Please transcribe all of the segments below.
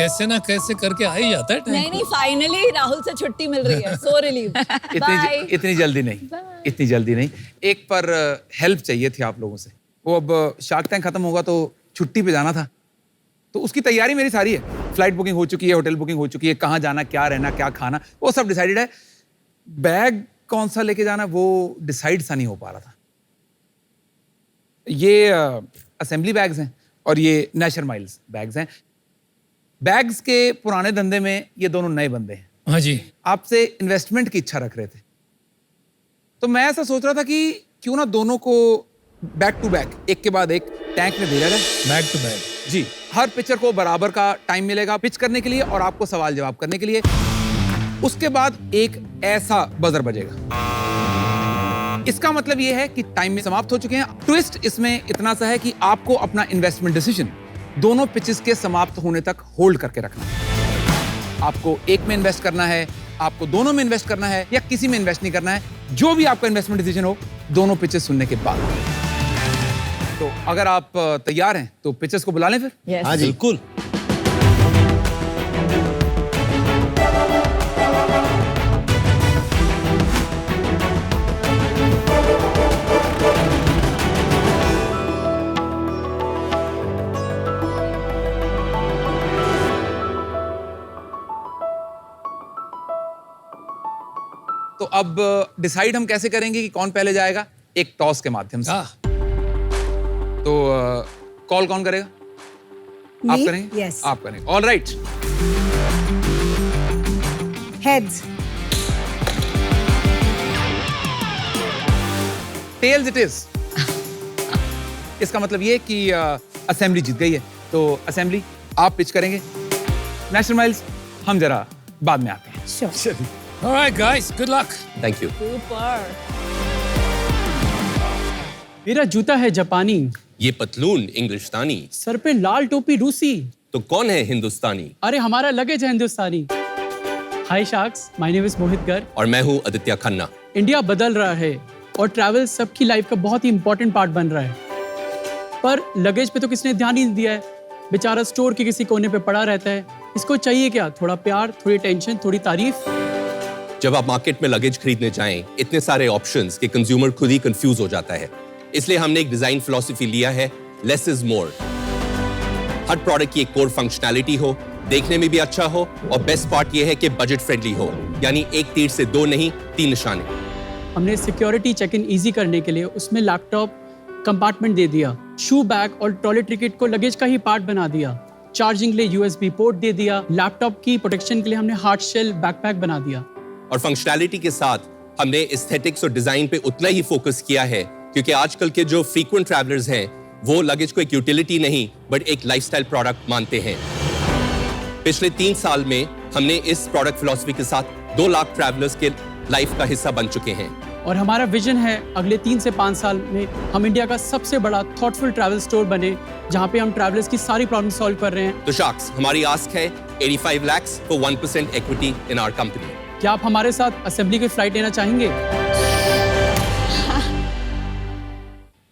कैसे ना कैसे करके आ ही जाता है टाइम। नहीं फाइनली राहुल से छुट्टी मिल रही है, सो रिलीव। बाय। इतनी जल्दी नहीं, इतनी जल्दी नहीं। एक पर हेल्प चाहिए थी आप लोगों से। वो अब शार्क टैंक खत्म होगा तो छुट्टी पे जाना था, तो उसकी तैयारी मेरी सारी है। फ्लाइट बुकिंग हो चुकी है, होटल बुकिंग हो चुकी है, कहाँ जाना, क्या रहना, क्या खाना, वो सब डिसाइडेड है। बैग कौन सा लेके जाना वो डिसाइड सा नहीं हो पा रहा था। ये असेंबली बैग्स हैं और ये नेशनल माइल्स बैग्स हैं। बैग्स के पुराने धंधे में ये दोनों नए बंदे हैं। हाँ जी। आपसे इन्वेस्टमेंट की इच्छा रख रहे थे, तो मैं ऐसा सोच रहा था कि क्यों ना दोनों को बैक टू बैक, एक के बाद एक टैंक में भेजा जाए। बैक टू बैक जी, हर पिचर को बराबर का टाइम मिलेगा पिच करने के लिए और आपको सवाल जवाब करने के लिए। उसके बाद एक ऐसा बजर बजेगा। इसका मतलब यह है कि टाइम में समाप्त हो चुके हैं। ट्विस्ट इसमें इतना सा है कि आपको अपना इन्वेस्टमेंट डिसीजन दोनों पिचेस के समाप्त होने तक होल्ड करके रखना है। आपको एक में इन्वेस्ट करना है, आपको दोनों में इन्वेस्ट करना है, या किसी में इन्वेस्ट नहीं करना है। जो भी आपका इन्वेस्टमेंट डिसीजन हो, दोनों पिचेस सुनने के बाद। तो अगर आप तैयार हैं तो पिचेस को बुला लें फिर। Yes. हाँ जी, बिल्कुल। तो अब डिसाइड हम कैसे करेंगे कि कौन पहले जाएगा? एक टॉस के माध्यम से। तो कॉल कौन करेगा? आप करेंगे? Yes. आप करेंगे। All right. Heads. Tails it is. इसका मतलब ये कि असेंबली जीत गई है। तो असेंबली आप पिच करेंगे, नेशनल माइल्स हम जरा बाद में आते हैं। Sure. Alright guys, good luck. Thank you. Super. मेरा जूता है जापानी, ये पतलून इंग्लिशतानी, सर पे लाल टोपी रूसी, तो कौन है हिंदुस्तानी? अरे हमारा लगेज है हिंदुस्तानी। हाय sharks, my name is Mohit Garg. और मैं हूँ आदित्य खन्ना। इंडिया बदल रहा है और ट्रैवल सबकी लाइफ का बहुत ही इंपॉर्टेंट पार्ट बन रहा है, पर लगेज पे तो किसने ध्यान ही नहीं दिया है। बेचारा स्टोर के किसी कोने पे पड़ा रहता है। इसको चाहिए क्या? थोड़ा प्यार, थोड़ी टेंशन, थोड़ी तारीफ। जब आप मार्केट में लगेज खरीदने जाएं, इतने सारे ऑप्शंस कि कंज्यूमर खुद ही कंफ्यूज हो जाता है। इसलिए हमने एक डिजाइन फिलॉसफी लिया है, less is more. Her product की एक कोर फंक्शनैलिटी हो, देखने में भी अच्छा हो, और बेस्ट पार्ट ये है कि बजट फ्रेंडली हो, यानी एक तीर से दो नहीं, 3 निशाने। हमने सिक्योरिटी चेक इन ईजी करने के लिए उसमें लैपटॉप कंपार्टमेंट दे दिया। शू बैग और टॉयलेट टिकट को लगेज का ही पार्ट बना दिया। चार्जिंग के लिए USB पोर्ट दे दिया। लैपटॉप की प्रोटेक्शन के लिए हमने हार्ड शेल बैकपैक बना दिया। और फंक्शनैलिटी के साथ हमने एस्थेटिक्स और डिजाइन पे उतना ही फोकस किया है, क्योंकि आजकल के जो फ्रीक्वेंट ट्रैवलर्स हैं वो लगेज को एक यूटिलिटी नहीं बट एक लाइफस्टाइल प्रोडक्ट मानते हैं। पिछले 3 साल में हमने इस प्रोडक्ट फिलॉसफी के साथ 2 लाख ट्रैवलर्स के लाइफ का हिस्सा बन चुके हैं। और हमारा विजन है अगले 3 से 5 साल में हम इंडिया का सबसे बड़ा थॉटफुल ट्रैवल स्टोर बने, जहां पे हम ट्रैवलर्स की सारी प्रॉब्लम सॉल्व कर रहे हैं। तो शार्क्स, हमारी आस्क है 85 lakhs for 1% equity in our company। क्या आप हमारे साथ असेंबली की फ्लाइट लेना चाहेंगे?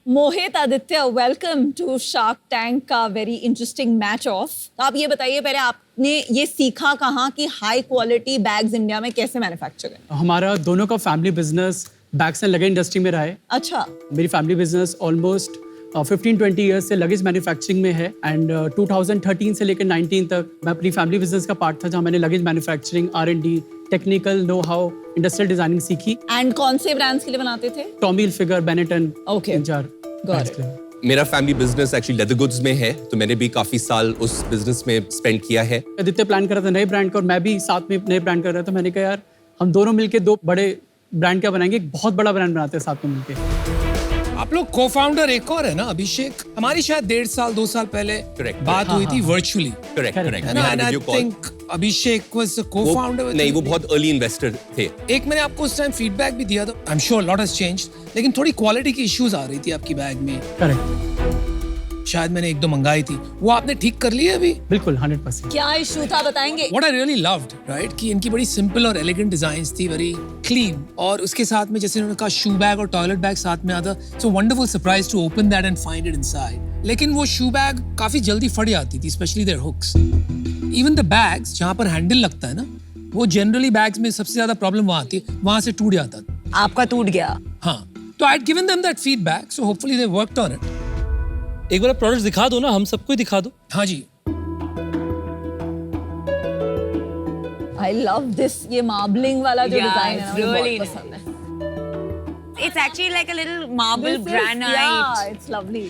Mohit, Aditya, welcome to shark tank का वेरी इंटरेस्टिंग मैच ऑफ। तो आप ये बताइए पहले, आपने ये सीखा कहाँ कि हाई क्वालिटी बैग्स इंडिया में कैसे मैन्युफैक्चर है? हमारा दोनों का family business bags and luggage industry में रहा है। अच्छा। मेरी फैमिली बिजनेस ऑलमोस्ट 15-20 ईयर्स से लगेज मैन्युफैक्चरिंग में है, एंड 2013 से लेकर 19 तक मैं अपनी फैमिली बिजनेस का पार्ट था, जहाँ मैंने luggage manufacturing, R&D, technical know how, industrial designing सीखी। एंड कौन से ब्रांड्स के लिए बनाते थे? Tommy Hilfiger, Benetton, Okay. 3-4 Got it. मेरा family business actually leather goods में है, तो मैंने भी काफी साल उस बिजनेस में स्पेंड किया है। आदित्य प्लान कर रहा था नए ब्रांड का और मैं भी साथ में नए ब्रांड कर रहा था। मैंने कहा यार हम दोनों मिलके 2 बड़े ब्रांड क्या बनाएंगे, एक बहुत बड़ा ब्रांड बनाते हैं साथ में मिलके। आप लोग को-फाउंडर एक और है ना, अभिषेक? हमारी शायद 1.5 साल 2 साल पहले Correct. बात हुई थी वर्चुअली, करेक्ट करेक्ट। है ना? And I think Abhishek was a co-founder. नहीं, वो बहुत अर्ली इन्वेस्टर थे। एक मैंने आपको उस टाइम फीडबैक भी दिया था। I am sure lot has changed, लेकिन थोड़ी क्वालिटी की इश्यूज आ रही थी आपकी बैग में। करेक्ट, शायद मैंने 1-2 मंगाई थी, वो आपने ठीक कर ली है अभी? बिल्कुल 100%। क्या इशू था बताएंगे? What I really loved, right, कि इनकी बड़ी सिंपल और एलिगेंट डिजाइन्स थी, वेरी क्लीन, और उसके साथ में जैसे उन्होंने कहा शू बैग और टॉयलेट बैग साथ में आता, so wonderful surprise to open that and find it inside. लेकिन वो शू बैग काफी जल्दी फट जाती थी, specially their hooks. Even the bags जहाँ पर हैंडल लगता है ना, वो जनरली बैग्स में सबसे ज्यादा प्रॉब्लम वहाँ आती है, वहाँ से टूट जाता था। आपका टूट गया? हाँ, तो I had given them that feedback, so hopefully they worked on it. एक बार प्रोडक्ट दिखा दो ना, हम सबको ही दिखा दो। हाँ जी। I love this, ये मार्बलिंग वाला जो Yeah, डिजाइन है it's ना, मुझे really बहुत पसंद है। It's actually like a little marble This is- granite. Yeah, it's lovely.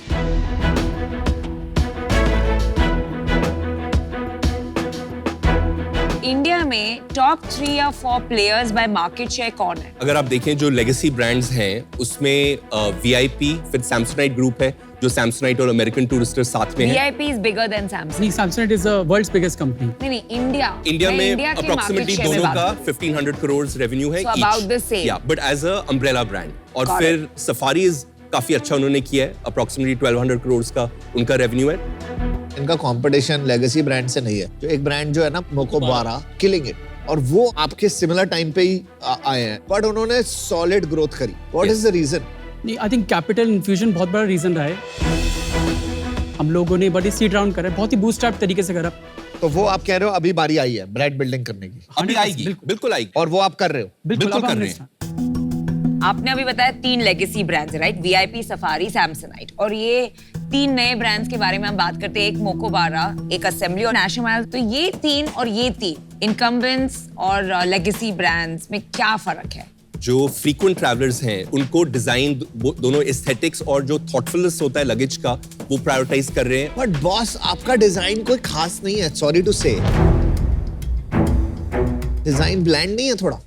India में टॉप 3 या 4 प्लेयर्स बाय मार्केट शेयर कौन है? अगर आप देखें जो लेगेसी ब्रांड्स हैं उसमें VIP, फिर सैमसोनाइट ग्रुप है जो सैमसोनाइट और अमेरिकन टूरिस्टर साथ में है। VIP is bigger than Samsung. नहीं, Samsonite is the world's biggest company. नहीं, इंडिया इंडिया मैं में इंडिया के अप्रोक्सीमेटली market share में दोनों बात का कर रही हूँ। 1500 करोड़ रेवेन्यू है So each. about the same. Yeah, but as a umbrella brand. और Got फिर सफारीज काफी अच्छा उन्होंने किया है, अप्रोक्सीमेटली 1200 करोड़ का उनका रेवेन्यू है। इनका कंपटीशन लेगेसी ब्रांड से नहीं है। जो एक ब्रांड जो है ना मोकोबारा, किलिंग इट, और वो आपके सिमिलर टाइम पे ही आए हैं, बट उन्होंने सॉलिड ग्रोथ करी। What is the reason? नहीं, आई थिंक कैपिटल इन्फ्यूजन बहुत बड़ा रीजन रहा है। हम लोगों ने बड़ी सीड राउंड करा है, बहुत ही बूस्टअप तरीके से करा। तो वो आप कह रहे हो अभी बारी आई है ब्रांड बिल्डिंग करने की, अभी आएगी, बिल्कुल आएगी। और वो आप कर रहे हो? बिल्कुल बिल्कुल अब कर हमने रहे हैं। आपने अभी बताया 3 लेगेसी ब्रांड्स है, राइट? VIP, safari, Samsonite. और ये 3 नए ब्रांड्स के बारे में हम बात करते हैं, एक मोकोबारा, एक असेंबली और नेशनल। तो ये 3 और ये 3 इनकम्बेंट्स और लेगेसी ब्रांड्स में क्या फर्क है? जो फ्रीक्वेंट ट्रैवलर्स हैं उनको डिजाइन दोनों एस्थेटिक्स और जो थॉटफुलनेस होता है लगेज का वो प्रायोरिटाइज कर रहे हैं। बट बॉस, आपका डिजाइन कोई खास नहीं है, सॉरी टू से। डिजाइन ब्लैंड नहीं है थोड़ा?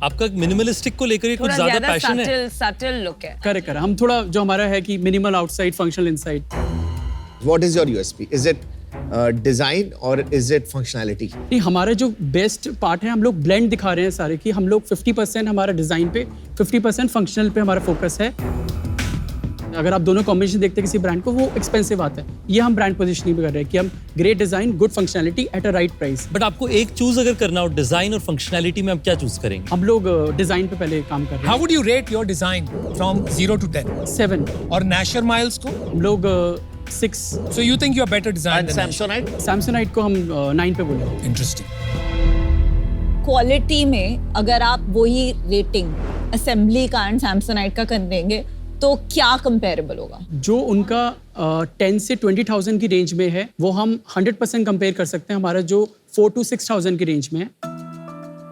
आपका मिनिमलिस्टिक को लेकर ही कुछ थोड़ा ज्यादा ज्यादा पैशन है। सटल लुक है। करे हम थोड़ा जो हमारा है कि minimal outside, functional inside. What is your USP? Is it design और इज इट फंक्शनैलिटी? नहीं, हमारा जो बेस्ट पार्ट है, हम लोग ब्लेंड दिखा रहे हैं सारे कि हम लोग 50% हमारा डिजाइन पे, 50% फंक्शनल पे हमारा फोकस है। अगर आप दोनों कॉम्बिनेशन देखते हैं किसी ब्रांड को, वो एक्सपेंसिव आता है। ये हम ब्रांड पोजिशनिंग भी कर रहे हैं कि हम great design, good functionality at a right price. But आपको एक चूज अगर करना हो डिजाइन और फंक्शनैलिटी में, आप क्या चूज करेंगे? हम लोग डिजाइन पे पहले काम कर रहे how would you rate your design from 0 to 10? हैं। 7, और नैशर माइल्स को? हम लोग 6। So you think you are better design than Samsonite? Samsonite को हम 9 पे बोले। इंटरेस्टिंग। क्वालिटी में अगर आप वही रेटिंग असेंबली का एंड सैमसोनाइट का कर देंगे तो क्या कंपेरेबल होगा? जो उनका 10 से 20,000 की रेंज में है, वो हम 100% कंपेयर कर सकते हैं हमारा जो 4 to 6,000 की रेंज में है।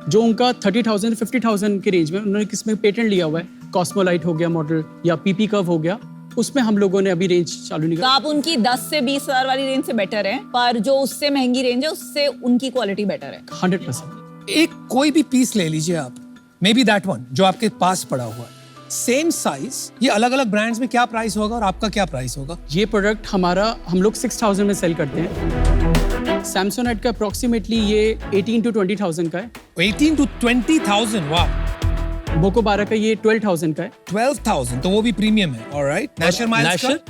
जो उनका 30,000 50,000 की रेंज में, उन्होंने किसमें पेटेंट लिया हुआ है, कॉस्मोलाइट हो गया मॉडल या PP कर्व हो गया, उसमें हम लोगों ने अभी रेंज चालू नहीं तो करा। आप उनकी 10 से 20 हजार वाली रेंज से बेटर है, पर जो उससे महंगी रेंज है उससे उनकी क्वालिटी बेटर है। 100%। एक कोई भी पीस ले लीजिए आप, मे बी दैट वन जो आपके पास पड़ा हुआ है, सेम साइज, ये अलग अलग ब्रांड्स में क्या प्राइस होगा और आपका क्या प्राइस होगा? ये प्रोडक्ट हमारा हम लोग 6,000 में सेल करते हैं। सैमसोनाइट का अप्रोक्सीमेटली ये 18 to 20,000 का है। 18 to 20,000, वाह। मोकोबारा का ये 12,000 का है। 12,000, तो वो भी प्रीमियम है। Alright, Nasher Miles Nasher?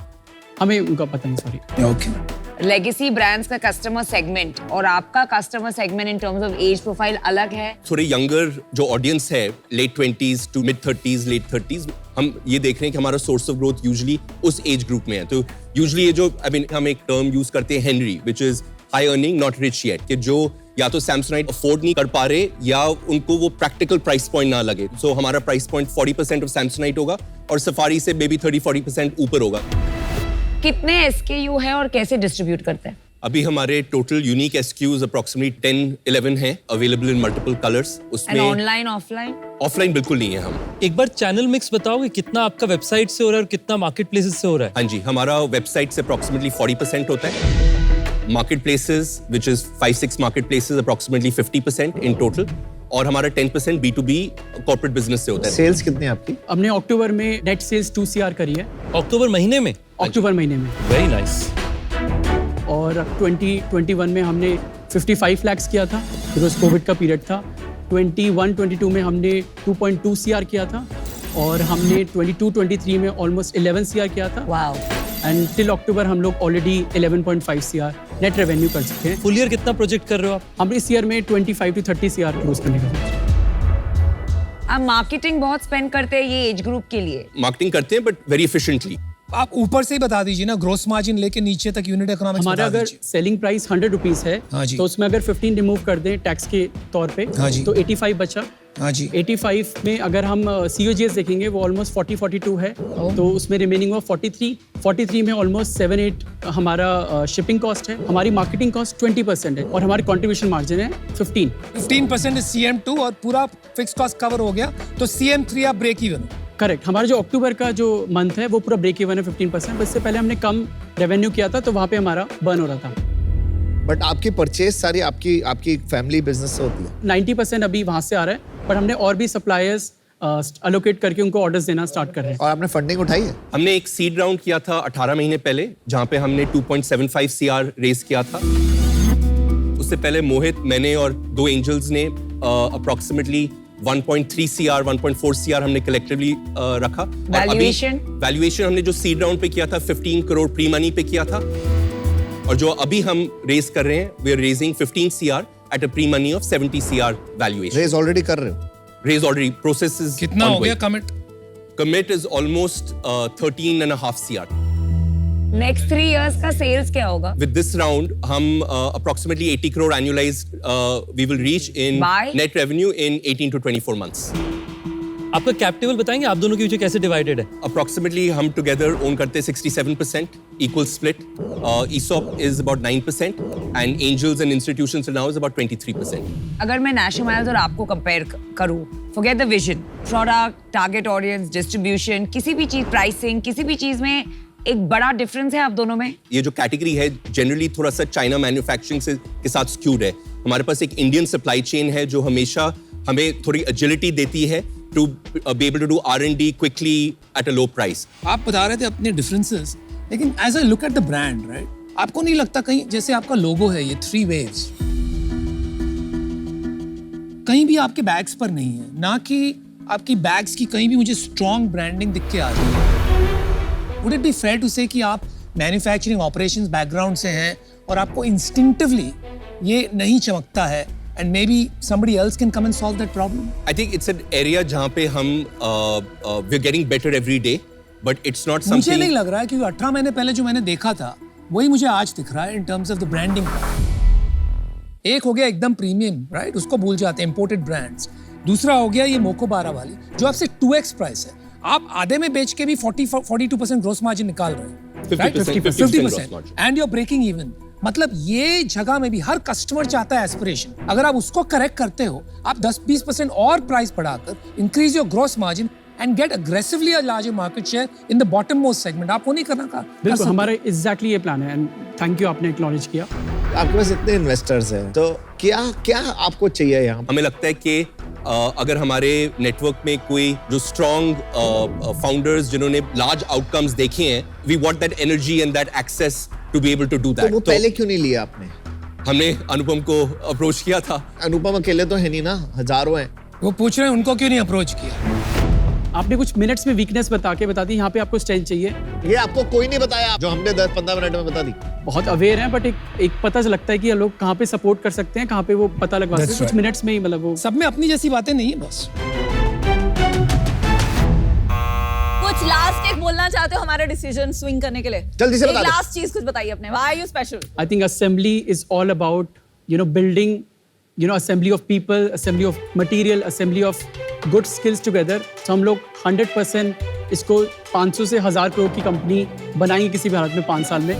हमें उनका पता नहीं, सॉरी। ओके। लेगेसी ब्रांड्स का कस्टमर सेगमेंट और आपका customer segment in terms of age profile अलग है। थोड़े यंगर जो ऑडियंस है, late 20s to mid 30s, late 30s, हम ये देख रहे हैं कि हमारा सोर्स ऑफ ग्रोथ यूजुअली उस एज ग्रुप में है। तो यूजुअली ये जो हम एक टर्म यूज करते हैं Henry, which is high earning not rich yet, कि जो या तो सैमसोनाइट अफोर्ड नहीं कर पा रहे या उनको वो प्रैक्टिकल प्राइस पॉइंट ना लगे। सो हमारा प्राइस पॉइंट 40% ऑफ सैमसोनाइट होगा और सफारी से मे बी 30-40% ऊपर होगा। कितने SKU है और कैसे डिस्ट्रीब्यूट करते हैं? अभी हमारे टोटल यूनिक SKUs अप्रोक्सीमेटली 10-11 हैं, available in multiple colours. And उसमें ऑनलाइन ऑफलाइन? ऑफलाइन बिल्कुल नहीं है हम। एक बार चैनल मिक्स बताओगे, कितना आपका वेबसाइट से हो रहा है और कितना मार्केट प्लेसेस से हो रहा है? हाँ जी, हमारा वेबसाइट से अप्रोक्सीमेटली 40% होता है, market places which is 5-6 market places approximately 50% in total, और हमारा 10% B2B कॉर्पोरेट बिजनेस से होता है। सेल्स कितनी है आपकी? हमने अक्टूबर में नेट सेल्स 2 CR करी है। अक्टूबर महीने में? अक्टूबर महीने में। Very nice. और 2021 में हमने 55 लाख किया था, बिकॉज कोविड का पीरियड था। 21-22 में हमने 2.2 CR किया था, और हमने 22-23 में ऑलमोस्ट 11 CR किया था। वाओ। एंड टिल अक्टूबर हम लोग ऑलरेडी 11.5 CR नेट रेवेन्यू कर चुके हैं। फुल ईयर कितना प्रोजेक्ट कर रहे हो आप? हम इस ईयर में 25 to 30 CR क्लोज करने का सोच रहे हैं। आप मार्केटिंग बहुत स्पेंड करते हैं ये एज ग्रुप के लिए? मार्केटिंग करते हैं बट वेरी एफिशिएंटली। आप ऊपर से ही बता दीजिए ना, ग्रोस मार्जिन लेके नीचे तक यूनिट इकोनॉमिक्स हमारा बता अगर दीजिए। सेलिंग प्राइस 100 रुपीज है हाँ जी। तो उसमें अगर 15 रिमूव कर दें टैक्स के तौर पे हाँ जी। तो 85 बचा। हाँ जी। 85 में अगर हम COGS देखेंगे वो ऑलमोस्ट 42 है, तो उसमें रिमेनिंग हुआ 43 में ऑलमोस्ट 7-8 हमारा शिपिंग कॉस्ट है, हमारी मार्केटिंग कॉस्ट 20% है और हमारी कंट्रीब्यूशन मार्जिन है 15% इज CM2 और पूरा फिक्स कॉस्ट कवर हो गया, तो CM3 आप ब्रेक इवन। करेक्ट। हमारा जो अक्टूबर का जो मंथ है वो पूरा ब्रेक इवन है 15%। इससे पहले हमने कम रेवेन्यू किया था तो वहाँ पे हमारा बर्न हो रहा था। बट आपकी परचेज सारी आपकी फैमिली बिजनेस से होती है। 90% अभी वहाँ से आ रहा है, पर हमने और भी सप्लायर्स अलोकेट करके उनको ऑर्डर्स देना स्टार्ट कर रहे हैं। और आपने फंडिंग उठाई है? हमने एक सीड राउंड किया था 18 महीने पहले, जहां पे हमने 2.75 CR रेस किया था। उससे पहले मोहित, मैंने और 2 एंजल्स ने अप्रोक्सीमेटली 1.3 CR 1.4 CR हमने कलेक्टिवली रखा। वैल्यूएशन हमने जो सीड राउंड पे किया था 15 करोड़ प्री मनी पे किया था, और जो अभी हम रेस कर रहे हैं we are raising 15 CR at a pre money of 70 CR valuation. Raise already कर रहे हो? रेज ऑलरेडी, प्रोसेस इज कितना हो गया commit? Commit is almost 13.5 CR। Next 3 years का सेल्स क्या होगा? With this round, हम approximately 80 crore annualized we will reach in By? net revenue in 18 to 24 months. आपका कैप टेबल बताएंगे आप दोनों के बीच कैसे डिवाइडेड है? Approximately हम together own करते हैं 67%, equal split. ESOP is about 9% and angels and institutions now is about 23%. अगर मैं नेशनल माइल्स और आपको कंपेयर करूं, forget the vision, product, target audience, distribution, किसी भी चीज, प्राइसिंग, किसी भी चीज में एक बड़ा डिफरेंस है आप दोनों में? ये जो कैटेगरी है जनरली थोड़ा सा चाइना मैन्युफैक्चरिंग से के साथ स्क्यूड है। हमारे पास एक इंडियन सप्लाई चेन है जो हमेशा हमें थोड़ी एजिलिटी देती है to be able to do R&D quickly at a low price. आप बता रहे थे अपने डिफरेंसेस, लेकिन as I look at the brand, right, आपको नहीं लगता कहीं जैसे आपका लोगो है ये 3 waves, कहीं भी आपके बैग्स पर नहीं है, ना कि आपकी बैग्स की कहीं भी मुझे स्ट्रॉन्ग ब्रांडिंग दिख के आ रही है। Would it be fair to say कि आप मैन्युफैक्चरिंग ऑपरेशंस बैकग्राउंड से हैं और आपको इंस्टिंक्टिवली ये नहीं चमकता है, and maybe somebody else can come and solve that problem? I think it's an area जहाँ पे हम we're getting better every day, but it's not something. मुझे नहीं लग रहा है क्योंकि 18 महीने पहले जो मैंने देखा था वही मुझे आज दिख रहा है in terms of the branding. एक हो गया एकदम प्रीमियम, राइट, उसको भूल जाते हैं, इंपोर्टेड ब्रांड्स। दूसरा हो गया ये मोको 12 वाली जो आपसे 2x प्राइस है, आप आधे में बेच के भी 42% ग्रोस मार्जिन निकाल रहे हैं, 50% gross margin. And you are breaking even. मतलब ये जगह में भी हर कस्टमर चाहता है एस्पिरेशन, अगर आप उसको करेक्ट करते हो, आप 10-20% और प्राइस बढ़ाकर increase your gross margin and get aggressively a larger market share in the bottom most segment. आप वो नहीं करना का? बिल्कुल, हमारा एग्जैक्टली ये प्लान है एंड थैंक यू आपने एक्नॉलेज किया। आपके पास इतने इन्वेस्टर्स हैं, तो क्या आपको चाहिए यहाँ? हमें लगता है कि अगर हमारे नेटवर्क में कोई जो स्ट्रॉन्ग फाउंडर्स जिन्होंने लार्ज आउटकम्स देखे हैं, we want that energy and that access to be able to do तो दैट। वो पहले क्यों नहीं लिया आपने? हमने अनुपम को अप्रोच किया था। अनुपम अकेले तो है नहीं ना, हजारों हैं। वो पूछ रहे हैं उनको क्यों नहीं अप्रोच किया? आपने कुछ मिनट्स में वीकनेस बता दी, यहाँ पे आपको स्ट्रेंथ चाहिए। ये आपको कोई नहीं बताया जो हमने 10-15 मिनट में बता दी। बहुत अवेयर हैं, बट एक पता लगता है कि लोग कहाँ पे सपोर्ट कर सकते हैं, कहाँ पे वो पता लगवा सकते हैं। कुछ मिनट्स में ही मतलब वो सब में अपनी जैसी बातें नहीं है बस। कुछ लास्ट एक बोलना चाहते हो हमारा डिसीजन स्विंग करने के लिए? जल्दी से बता दे। लास्ट चीज कुछ बताइए अपने, why are you special? I think assembly is all about, building, assembly of people, assembly of material, assembly of good skills together. तो हम लोग 100% इसको 500 से 1000 करोड़ की कंपनी बनाएंगे किसी भी हालत में 5 साल में।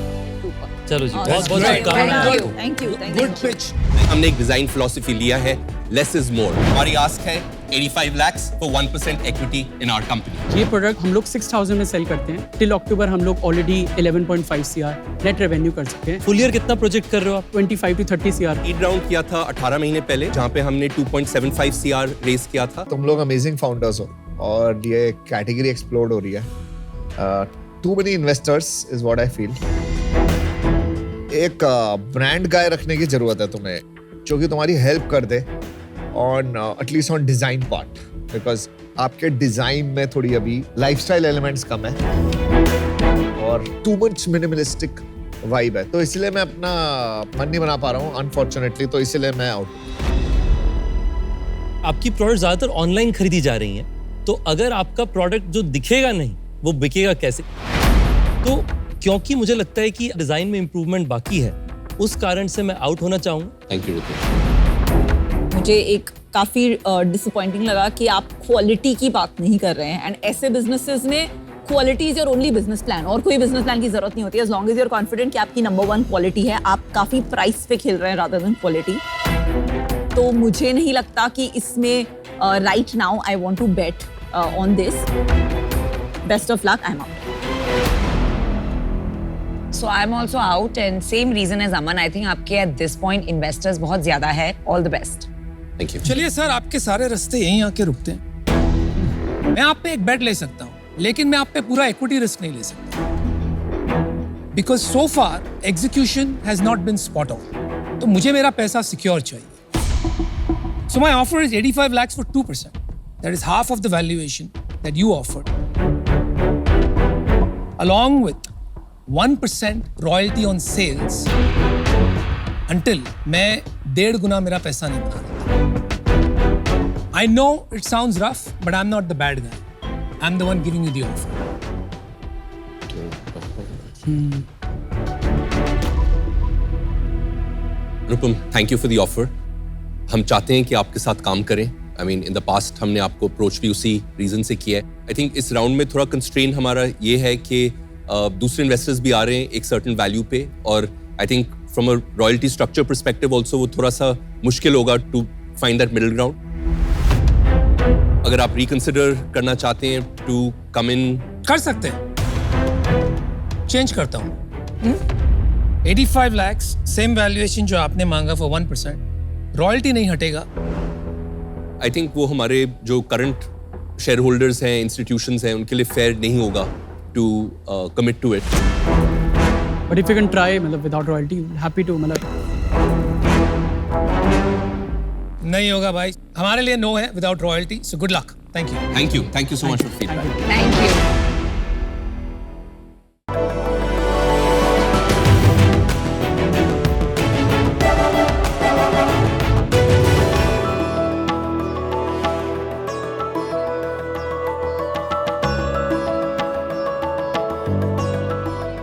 चलो जी, बहुत बहुत great. शुभकामनाएं। Thank you good pitch. हमने एक डिजाइन फिलॉसफी लिया है, लेस इज मोर। हमारी आस्क है 85 lakhs for 1% equity in our company. ये प्रोडक्ट हम लोग 6000 में सेल करते हैं। टिल अक्टूबर हम लोग ऑलरेडी 11.5 CR नेट रेवेन्यू कर सकते हैं। फुल ईयर कितना प्रोजेक्ट कर रहे हो आप? 25 to 30 CR। सीड राउंड किया था 18 महीने पहले, जहाँ पे हमने 2.75 CR रेस किया था। तुम लोग अमेजिंग फाउंडर्स हो और ये कैटेगरी एक्सप्लोड हो रही है। Too many investors is what I feel. एक ब्रांड गाय रखने की जरूरत है तुम्हें जो कि तुम्हारी हेल्प कर दे on at least on design part, because आपके डिजाइन में थोड़ी अभी लाइफस्टाइल एलिमेंट्स कम है और टू मच मिनिमलिस्टिक वाइब है, तो इसलिए मैं अपना मन नहीं बना पा रहा हूँ अनफॉर्चुनेटली, तो इसलिए मैं आउट। आपकी प्रोडक्ट ज्यादातर ऑनलाइन खरीदी जा रही हैं, तो अगर आपका प्रोडक्ट जो दिखेगा नहीं वो बिकेगा कैसे? तो क्योंकि मुझे लगता है कि डिजाइन में इंप्रूवमेंट बाकी है, उस कारण से मैं आउट होना चाहूंगा। Thank you Hrithik. मुझे एक काफी डिसअपॉइंटिंग लगा कि आप क्वालिटी की बात नहीं कर रहे हैं, एंड ऐसे बिजनेसेस में quality is your only business plan, और कोई बिजनेस प्लान की जरूरत नहीं होती as long as you are confident कि आपकी नंबर 1 क्वालिटी है। आप काफी प्राइस पे खेल रहे हैं रादर देन क्वालिटी। तो मुझे नहीं लगता कि इसमें right now I want to bet on this. Best of luck, I am out. So I'm also out and same reason as Aman. I think आपके at this point investors बहुत ज्यादा है. All the best. Thank you. चलिए sir, आपके सारे रास्ते यहीं आके रुकते हैं। मैं आप पे एक बेट ले सकता हूँ, लेकिन मैं आप पे पूरा इक्विटी रिस्क नहीं ले सकता, because so far execution has not been spot on. तो मुझे मेरा पैसा सिक्योर चाहिए। So my offer is 85 lakhs for 2%. That is half of the valuation that you offered, along with 1% royalty on sales until मैं 1.5 गुना मेरा पैसा नहीं बना रहा। I know it sounds rough, but I'm not the bad guy. I'm the one giving you the offer. Anupam, thank you for the offer. हम चाहते हैं कि आपके साथ काम करें। I mean in the past हमने आपको अप्रोच भी उसी रीजन से किया है। आई थिंक इस राउंड में थोड़ा कंस्ट्रेन हमारा ये है कि दूसरे इन्वेस्टर्स भी आ रहे हैं एक सर्टेन वैल्यू पे, और I think from a royalty structure perspective also वो थोड़ा सा मुश्किल होगा to find that middle ground. अगर आप रिकंसिडर करना चाहते हैं टू कम इन, कर सकते हैं, चेंज करता हूँ। 85 lakhs सेम वैल्यूएशन जो आपने मांगा फॉर 1%, रॉयल्टी नहीं हटेगा। आई थिंक वो हमारे जो करंट शेयर होल्डर्स हैं, इंस्टीट्यूशंस हैं, उनके लिए फेयर नहीं होगा to commit to it. But if you can try मतलब without royalty, happy to मतलब नहीं होगा भाई, हमारे लिए नो है without royalty. So good luck, thank you. Thank you so much for feedback. Thank you.